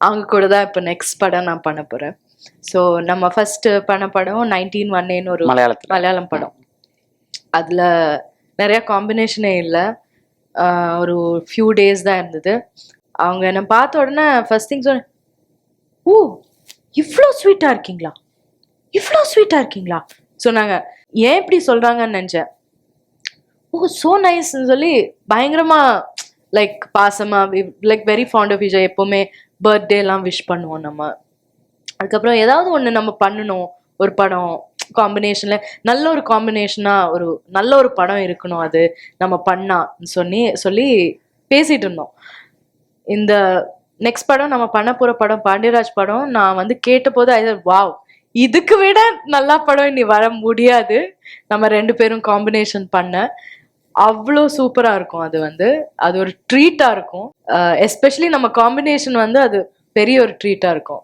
அவங்க கூட தான் இப்போ நெக்ஸ்ட் படம் நான் பண்ண போறேன். ஸோ நம்ம ஃபர்ஸ்ட் பண்ண படம் 1918 ஒரு மலையாளம் படம். அதுல நிறைய காம்பினேஷனே இல்லை, ஒரு ஃபியூ டேஸ் தான் இருந்தது. அவங்க என்னை பார்த்த உடனே ஃபர்ஸ்ட் திங் சொன்ன, ஓ இவ்வளோ ஸ்வீட்டா இருக்கீங்களா, இவ்வளோ ஸ்வீட்டா இருக்கீங்களா சொன்னாங்க. ஏன் இப்படி சொல்றாங்கன்னு நினைச்சேன். ஓ சோ நைஸ்ன்னு சொல்லி பயங்கரமா லைக் பாசமா, like very fond of Vijay. எப்பவுமே பர்த்டே எல்லாம் விஷ் பண்ணுவோம் நம்ம. அதுக்கப்புறம் ஏதாவது ஒன்று நம்ம பண்ணணும், ஒரு படம் காம்பினேஷன்ல நல்ல ஒரு காம்பினேஷனா ஒரு நல்ல ஒரு படம் இருக்கணும், அது நம்ம பண்ணா சொல்லி பேசிட்டு இருந்தோம். இந்த நெக்ஸ்ட் படம் நம்ம பண்ண போற படம் பாண்டியராஜ் படம். நான் வந்து கேட்ட போது வாவ், இதுக்கு விட நல்ல படம் இனி வர முடியாது, நம்ம 2 பேரும் காம்பினேஷன் பண்ண அவ்வளோ சூப்பரா இருக்கும். அது ஒரு ட்ரீட்டா இருக்கும். எஸ்பெஷலி நம்ம காம்பினேஷன் அது பெரிய ஒரு ட்ரீட்டா இருக்கும்.